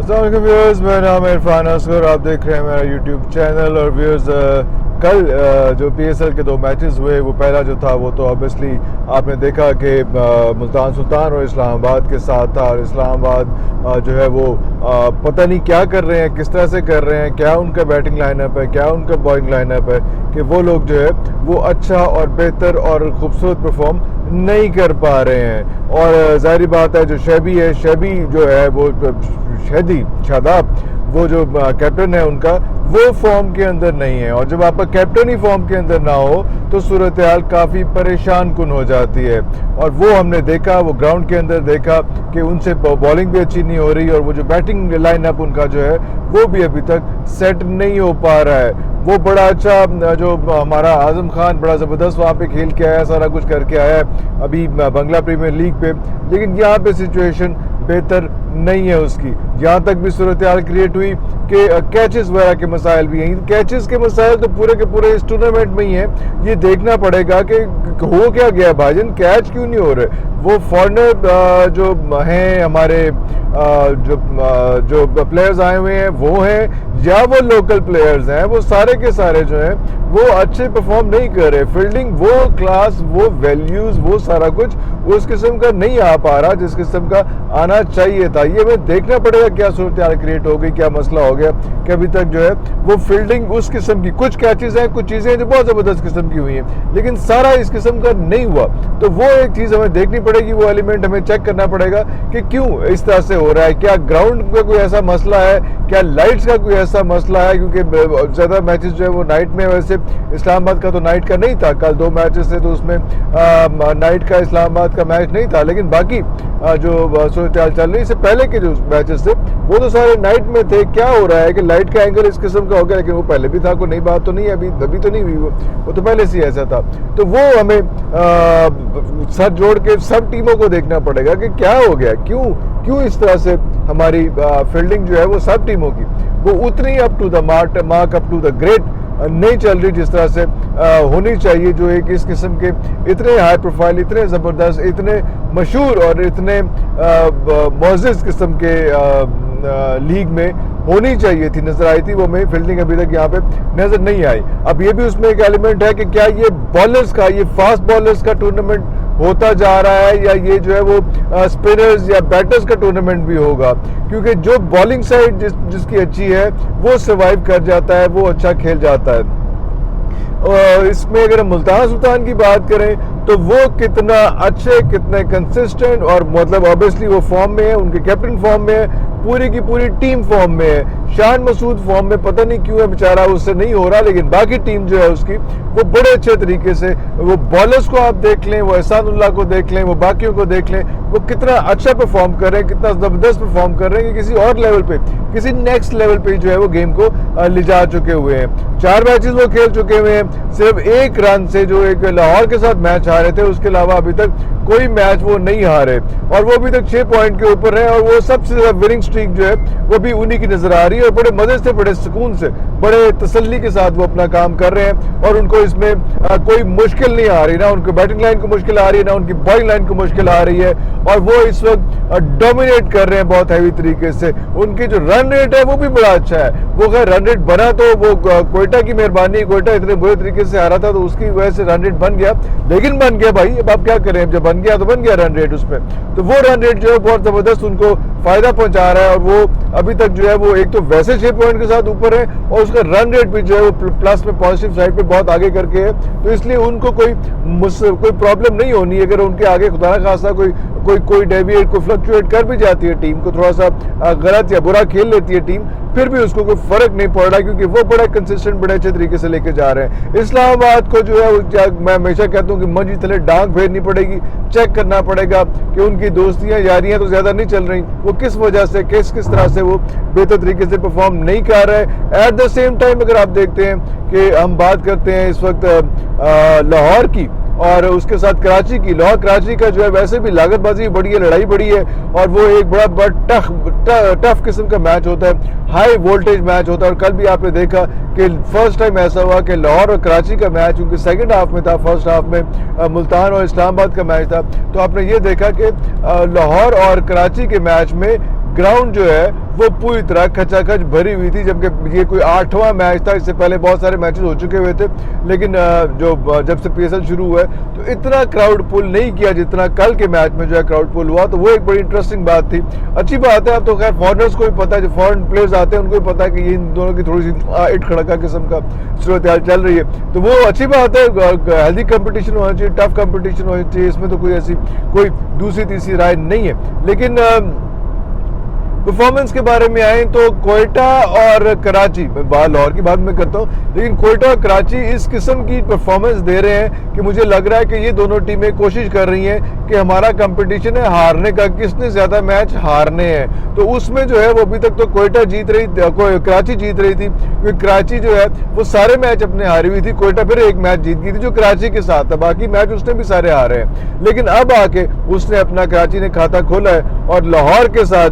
अस्सलाम वालेकुम व्यूअर्स, मेरा नाम है इरफान असगर। आप देख रहे हैं मेरा यूट्यूब चैनल। और व्यूअर्स, कल जो PSL के 2 मैचेस हुए, वो पहला जो था वो तो ऑब्वियसली आपने देखा कि मुल्तान सुल्तान और इस्लामाबाद के साथ था। और इस्लामाबाद जो है वो पता नहीं क्या कर रहे हैं, किस तरह से कर रहे हैं, क्या उनका बैटिंग लाइनअप है, क्या उनका बॉलिंग लाइनअप है कि वो लोग जो है वो अच्छा और बेहतर और खूबसूरत परफॉर्म नहीं कर पा रहे हैं। और जाहिर बात है, जो शैबी जो है वो शादाब, वो जो कैप्टन है उनका, वो फॉर्म के अंदर नहीं है। और जब आपका कैप्टन ही फॉर्म के अंदर ना हो तो सूरत हाल काफ़ी परेशान कुन हो जाती है। और वो हमने देखा, वो ग्राउंड के अंदर देखा कि उनसे बॉलिंग भी अच्छी नहीं हो रही और वो जो बैटिंग लाइनअप उनका जो है वो भी अभी तक सेट नहीं हो पा रहा है। वो बड़ा अच्छा जो हमारा आजम खान बड़ा ज़बरदस्त वहाँ पे खेल के आया, सारा कुछ करके आया है अभी बांग्ला प्रीमियर लीग पे, लेकिन यहाँ पे सिचुएशन बेहतर नहीं है उसकी। यहाँ तक भी सूरत हाल क्रिएट हुई कि कैचेस वगैरह के मसाइल भी हैं। कैचेस के मसाइल तो पूरे के पूरे इस टूर्नामेंट में ही हैं। ये देखना पड़ेगा कि हो क्या गया भाईजान, कैच क्यों नहीं हो रहे। वो फॉरनर जो हैं हमारे जो प्लेयर्स आए हुए हैं वो हैं, या वो लोकल प्लेयर्स हैं, वो सारे के सारे जो हैं वो अच्छे परफॉर्म नहीं कर रहे। फील्डिंग वो क्लास, वो वैल्यूज़, वो सारा कुछ उस किस्म का नहीं आ पा रहा जिस किस्म का आना चाहिए था। ये हमें देखना पड़ेगा क्या सूरत हाल क्रिएट हो गई, क्या मसला हो गया कि अभी तक जो है वो फील्डिंग उस किस्म की, कुछ कैचेस हैं, कुछ चीज़ें जो बहुत ज़बरदस्त किस्म की हुई हैं, लेकिन सारा इस किस्म का नहीं हुआ। तो वो एक चीज़ हमें देखनी पड़ेगी, वो एलिमेंट हमें चेक करना पड़ेगा कि क्यों इस तरह से हो रहा है। क्या ग्राउंड का कोई ऐसा मसला है, क्या लाइट्स का कोई ऐसा मसला है, क्योंकि ज़्यादा मैचेस जो है वो नाइट में, वैसे इस्लामाबाद का तो नाइट का नहीं था, कल 2 मैचेस थे तो उसमें नाइट का इस्लामाबाद का मैच नहीं था, लेकिन बाकी जो सूरत हाल चल रही, इससे पहले के जो मैचेस थे वो तो सारे नाइट में थे। क्या हो रहा है कि लाइट का एंगल इस किस्म का हो गया, लेकिन वो पहले भी था, कोई नई बात तो नहीं है, अभी तो नहीं हुई, वो तो पहले से ऐसा था। तो वो हमें साथ जोड़ के सब टीमों को देखना पड़ेगा कि क्या हो गया, क्यों इस तरह से हमारी फील्डिंग जो है वो सब टीमों की वो उतनी up to the mark, up to the grade नहीं चल रही जिस तरह से होनी चाहिए। जो एक इस किस्म के इतने हाई प्रोफाइल, इतने ज़बरदस्त, इतने मशहूर और इतने मुअज़्ज़ज़ किस्म के लीग में होनी चाहिए थी, नजर आई थी, वो हमें फील्डिंग अभी तक यहाँ पे नजर नहीं आई। अब ये भी उसमें एक एलिमेंट है कि क्या ये बॉलर्स का, ये फास्ट बॉलर्स का टूर्नामेंट होता जा रहा है, या ये जो है वो स्पिनर्स या बैटर्स का टूर्नामेंट भी होगा। क्योंकि जो बॉलिंग साइड जिसकी अच्छी है वो सर्वाइव कर जाता है, वो अच्छा खेल जाता है। इसमें अगर हम मुल्तान सुल्तान की बात करें तो वो कितना अच्छे, कितने कंसिस्टेंट, और मतलब ऑब्वियसली वो फॉर्म में है, उनके कैप्टन फॉर्म में है, पूरी की पूरी टीम फॉर्म में है। शान मसूद फॉर्म में पता नहीं क्यों है बेचारा, उससे नहीं हो रहा, लेकिन बाकी टीम जो है उसकी वो बड़े अच्छे तरीके से, वो बॉलर्स को आप देख लें, वो एहसानुल्लाह को देख लें, वो बाकियों को देख लें, वो कितना अच्छा परफॉर्म कर रहे हैं, कितना ज़बरदस्त परफॉर्म कर रहे हैं कि किसी और लेवल पे, किसी नेक्स्ट लेवल पे जो है वो गेम को ले जा चुके हुए हैं। 4 मैचेस वो खेल चुके हुए हैं, सिर्फ 1 रन से जो एक लाहौर के साथ मैच हारे थे, उसके अलावा अभी तक कोई मैच वो नहीं हारे, और वो अभी तक 6 पॉइंट के ऊपर है। और वो सबसे ज़्यादा विनिंग स्ट्रीक जो है वो भी उन्हीं की नजर आ रही है, और बड़े मजे से, बड़े सुकून से, बड़े तसल्ली के साथ वो अपना काम कर रहे हैं। और उनको इसमें कोई मुश्किल नहीं आ रही, ना उनको बैटिंग लाइन को मुश्किल आ रही है, ना उनकी बॉलिंग लाइन को मुश्किल आ रही है, और वो इस वक्त डोमिनेट कर रहे हैं बहुत हैवी तरीके से। उनकी जो रन रेट है वो भी बड़ा अच्छा है। वो अगर रन रेट बना तो वो कोयटा की मेहरबानी, कोयटा इतने बुरे तरीके से हारा था तो उसकी वजह से रन रेट बन गया, लेकिन बन गया भाई, अब आप क्या करें, जब बन गया तो बन गया रन रेट उसमें। तो वो रन रेट जो है बहुत ज़बरदस्त उनको फायदा पहुंचा रहा है, और वो अभी तक जो है वो एक तो वैसे 6 पॉइंट के साथ ऊपर है, और उसका रन रेट भी जो है वो प्लस में, पॉजिटिव साइड पे बहुत आगे करके है। तो इसलिए उनको कोई प्रॉब्लम नहीं होनी अगर उनके आगे खुदा ना खासा कोई डेविएट, कोई फ्लक्चुएट कर भी जाती है टीम को, थोड़ा सा गलत या बुरा खेल लेती है टीम, फिर भी उसको कोई फर्क नहीं पड़ रहा, क्योंकि वो बड़ा कंसिस्टेंट, बड़े अच्छे तरीके से लेके जा रहे हैं। इस्लामाबाद को जो है मैं हमेशा कहता हूँ कि मंजी तले डांग फेरनी पड़ेगी, चेक करना पड़ेगा कि उनकी दोस्तियां, यारियां तो ज्यादा नहीं चल रही, वो किस वजह से, किस तरह से वो बेहतर तरीके से परफॉर्म नहीं कर रहे हैं। एट द सेम टाइम अगर आप देखते हैं कि हम बात करते हैं इस वक्त लाहौर की और उसके साथ कराची की, लाहौर कराची का जो है वैसे भी लागतबाजी बड़ी है, लड़ाई बड़ी है, और वो एक बड़ा टफ किस्म का मैच होता है, हाई वोल्टेज मैच होता है। और कल भी आपने देखा कि फर्स्ट टाइम ऐसा हुआ कि लाहौर और कराची का मैच, क्योंकि सेकंड हाफ में था, फर्स्ट हाफ में मुल्तान और इस्लामाबाद का मैच था, तो आपने ये देखा कि लाहौर और कराची के मैच में ग्राउंड जो है वो पूरी तरह खचाखच भरी हुई थी, जबकि ये कोई 8वां मैच था। इससे पहले बहुत सारे मैचेस हो चुके हुए थे, लेकिन जब से पीएसएल शुरू हुआ है तो इतना क्राउड पुल नहीं किया जितना कल के मैच में जो है क्राउड पुल हुआ। तो वो एक बड़ी इंटरेस्टिंग बात थी, अच्छी बात है। अब तो खैर फॉरनर्स को भी पता है, जो फॉरेन प्लेयर्स आते हैं उनको भी पता है कि इन दोनों की थोड़ी सी इट खड़का किस्म का सूरत हाल चल रही है, तो वो अच्छी बात है। हेल्दी कंपटीशन होना चाहिए, टफ कंपटीशन होना चाहिए, इसमें तो कोई दूसरी तीसरी राय नहीं है। लेकिन परफॉर्मेंस के बारे में आए तो कोयटा और कराची, लाहौर की बात मैं करता हूँ, लेकिन कोयटा और कराची इस किस्म की परफॉर्मेंस दे रहे हैं कि मुझे लग रहा है कि ये दोनों टीमें कोशिश कर रही हैं कि हमारा कंपटीशन है हारने का, किसने ज्यादा मैच हारने हैं। तो उसमें जो है वो अभी तक तो कोयटा जीत रही, कराची जीत रही थी, क्योंकि कराची जो है वो सारे मैच अपने हारी हुई थी। कोयटा फिर एक मैच जीत गई थी जो कराची के साथ था, बाकी मैच उसने भी सारे हारे हैं। लेकिन अब आके उसने अपना, कराची ने खाता खोला है और लाहौर के साथ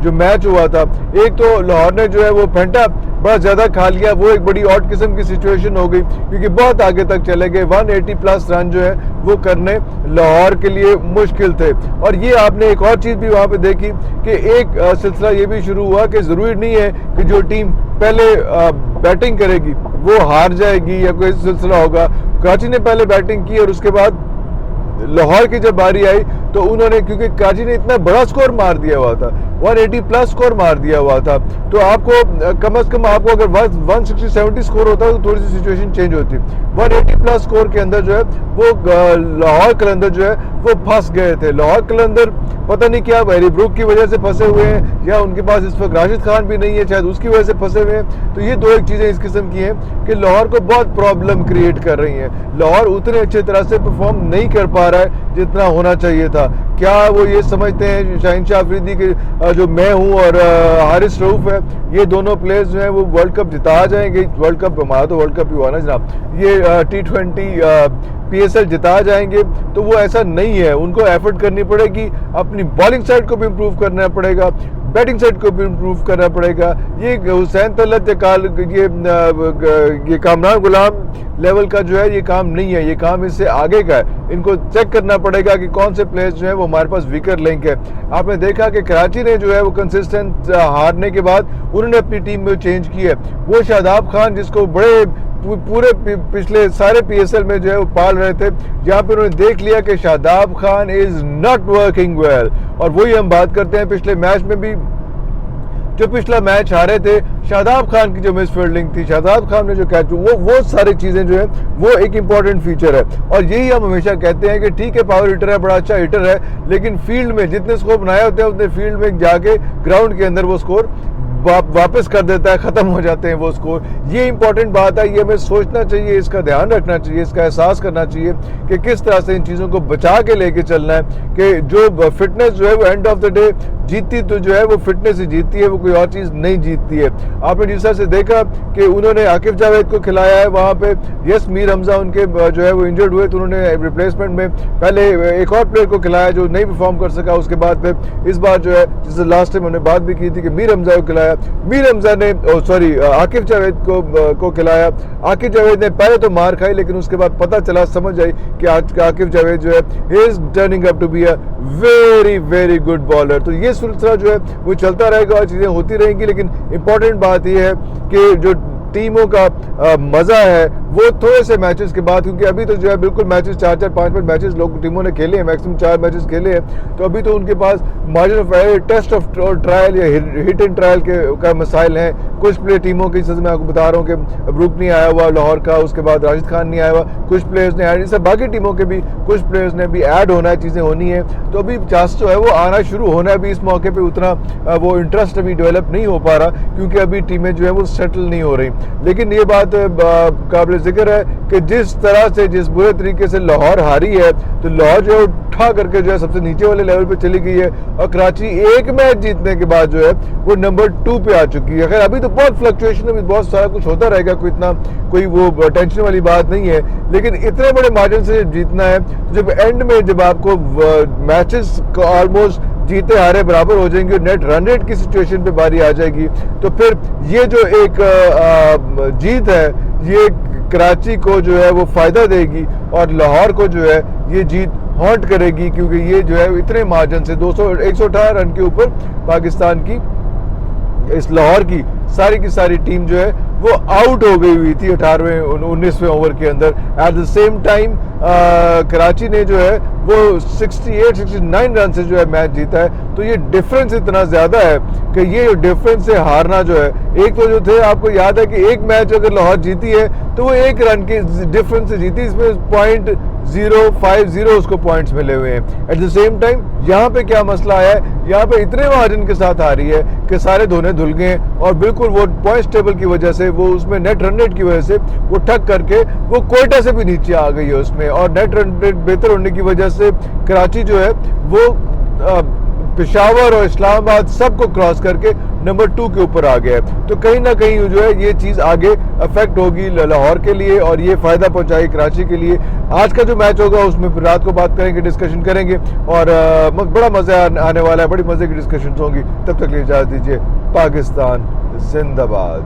जो मैच हुआ था, एक तो लाहौर ने जो है वो फेंटा बड़ा ज्यादा खा लिया, वो एक बड़ी ऑड किस्म की सिचुएशन हो गई, क्योंकि बहुत आगे तक चले गए। 180 प्लस रन जो है वो करने लाहौर के लिए मुश्किल थे। और ये आपने एक और चीज भी वहां पे देखी कि एक सिलसिला ये भी शुरू हुआ कि जरूरी नहीं है कि जो टीम पहले बैटिंग करेगी वो हार जाएगी या कोई सिलसिला होगा। कराची ने पहले बैटिंग की और उसके बाद लाहौर की जब बारी आई तो उन्होंने, क्योंकि कराची ने इतना बड़ा स्कोर मार दिया हुआ था, 180 प्लस स्कोर मार दिया हुआ था, तो आपको कम से कम आपको अगर 160-170 स्कोर होता तो थोड़ी सी सिचुएशन चेंज होती। 180 प्लस स्कोर के अंदर जो है वो लाहौर कलंदर जो है वो फंस गए थे। लाहौर कलंदर पता नहीं क्या हैरी ब्रूक की वजह से फंसे हुए हैं या उनके पास इस वक्त राशिद खान भी नहीं है, शायद उसकी वजह से फंसे हुए हैं। तो ये दो एक चीजें इस किस्म की हैं कि लाहौर को बहुत प्रॉब्लम क्रिएट कर रही हैं। लाहौर उतने अच्छे तरह से परफॉर्म नहीं कर पा रहा है जितना होना चाहिए था। क्या वो ये समझते हैं शाहिनशाह अफरीदी के जो मैं हूं और हारिस रऊफ है, ये दोनों प्लेयर्स जो हैं वो वर्ल्ड कप जिता जाएंगे? वर्ल्ड कप, हमारा तो वर्ल्ड कप ही हुआ ना जनाब, ये T20 पीएसएल जिता जाएंगे? तो वो ऐसा नहीं है। उनको एफर्ट करनी पड़ेगी, अपनी बॉलिंग साइड को भी इम्प्रूव करना पड़ेगा, बैटिंग साइड को भी इम्प्रूव करना पड़ेगा। ये हुसैन तलत ये कामरान गुलाम लेवल का जो है ये काम नहीं है, ये काम इससे आगे का है। इनको चेक करना पड़ेगा कि कौन से प्लेयर्स जो है वो हमारे पास वीकर लिंक है। आपने देखा कि कराची ने जो है वो कंसिस्टेंट हारने के बाद उन्होंने अपनी टीम में चेंज की है। वो शादाब खान जिसको बड़े पूरे पिछले सारे पीएसएल में जो है वो पाल रहे थे, जहाँ पे उन्होंने देख लिया कि Shadab Khan is not working well. और वही हम बात करते हैं पिछले मैच में भी, जो पिछला मैच हारे थे, शादाब खान की जो मिस फील्डिंग थी, शादाब खान ने जो कैच, वो सारी चीजें जो है वो एक इंपॉर्टेंट फीचर है। और यही हम हमेशा कहते हैं कि ठीक है पावर हिटर है, बड़ा अच्छा हिटर है, लेकिन फील्ड में जितने स्कोर बनाए होते हैं उतने फील्ड में जाके ग्राउंड के अंदर वो स्कोर वापस कर देता है, खत्म हो जाते हैं वो स्कोर। ये इंपॉर्टेंट बात है, ये हमें सोचना चाहिए, इसका ध्यान रखना चाहिए, इसका एहसास करना चाहिए कि किस तरह से इन चीज़ों को बचा के लेके चलना है। कि जो फिटनेस जो है वो एंड ऑफ द डे जीतती तो जो है वो फिटनेस ही जीतती है, वो कोई और चीज़ नहीं जीतती है। आपने जिस तरह से देखा कि उन्होंने आकिब जावेद को खिलाया है वहाँ पे, यस मीर हमजा उनके जो है वो इंजर्ड हुए तो उन्होंने रिप्लेसमेंट में पहले एक और प्लेयर को खिलाया जो नहीं परफॉर्म कर सका। उसके बाद फिर इस बार जो है, जिससे लास्ट टाइम हमने बात भी की थी, कि मीर हमजा को खिलाया, मीर हमजा ने आकिब जावेद को खिलाया। आकिब जावेद ने पहले तो मार खाई, लेकिन उसके बाद पता चला, समझ आई कि आकिब जावेद जो है is turning up to be a very very good bowler. तो ये सिलसिला जो है वो चलता रहेगा और चीजें होती रहेंगी। लेकिन इंपॉर्टेंट बात यह है कि जो टीमों का मजा है वो थोड़े से मैचेस के बाद, क्योंकि अभी तो जो है बिल्कुल मैचेस 4-4, 5-5 मैचेस लोग टीमों ने खेले हैं, मैक्सिमम 4 मैचेस खेले हैं, तो अभी तो उनके पास margin of error, test of trial या हिट एंड ट्रायल का मसाइल हैं। कुछ प्लेयर टीमों की, जैसे मैं आपको बता रहा हूँ कि ब्रूक नहीं आया हुआ लाहौर का, उसके बाद राशिद खान नहीं आया हुआ, कुछ प्लेयर्स ने ऐड, बाकी टीमों के भी कुछ प्लेयर्स ने भी ऐड होना है, चीज़ें होनी है। तो अभी चांस जो है वो आना शुरू होना है। अभी इस मौके पर उतना वो इंटरेस्ट अभी डेवलप नहीं हो पा रहा, क्योंकि अभी टीमें जो है वो सेटल नहीं हो रही। लेकिन ये बात काबिल जिक्र है कि जिस तरह से, जिस बुरे तरीके से लाहौर हारी है, तो लाहौर जो है उठा करके जो है सबसे नीचे वाले लेवल पे चली गई है, और कराची एक मैच जीतने के बाद जो है वो नंबर 2 पे आ चुकी है। खैर अभी तो बहुत फ्लक्चुएशन, अभी बहुत सारा कुछ होता रहेगा, कोई वो टेंशन वाली बात नहीं है, लेकिन इतने बड़े मार्जिन से जीतना है, तो जब एंड में जब आपको मैचेस ऑलमोस्ट जीते हारे बराबर हो जाएंगे, नेट रन रेट की सिचुएशन पे बारी आ जाएगी, तो फिर ये जो एक जीत है ये कराची को जो है वो फायदा देगी और लाहौर को जो है ये जीत हॉन्ट करेगी, क्योंकि ये जो है इतने मार्जिन से 118 रन के ऊपर पाकिस्तान की इस लाहौर की सारी टीम जो है वो आउट हो गई हुई थी 18वें 19वें ओवर के अंदर। At the same time Karachi ने जो है वो 68-69 रन से जो है मैच जीता है। तो ये डिफरेंस इतना ज़्यादा है कि ये डिफरेंस से हारना जो है, एक तो जो थे आपको याद है कि एक मैच अगर लाहौर जीती है तो वो 1 रन के डिफरेंस से जीती, इसमें 0.050 उसको पॉइंट्स मिले हुए हैं। एट द सेम टाइम यहाँ पे क्या मसला आया है, यहाँ पे इतने मार्जिन के साथ आ रही है कि सारे धोने धुल गए और बिल्कुल वो पॉइंट्स टेबल की वजह से, वो उसमें नेट रन रेट की वजह से वो ठक करके वो कोयटा से भी नीचे आ गई है उसमें, और नेट रन रेट बेहतर होने की वजह से कराची जो है वो पेशावर और इस्लामाबाद सबको क्रॉस करके नंबर 2 के ऊपर आ गया है। तो कहीं ना कहीं जो है ये चीज़ आगे अफेक्ट होगी लाहौर के लिए और ये फ़ायदा पहुंचाएगी कराची के लिए। आज का जो मैच होगा उसमें फिर रात को बात करेंगे, डिस्कशन करेंगे और बड़ा मज़ा आने वाला है, बड़ी मज़े की डिस्कशन होंगी। तब तक लिए इजाज़त दीजिए। पाकिस्तान जिंदाबाद।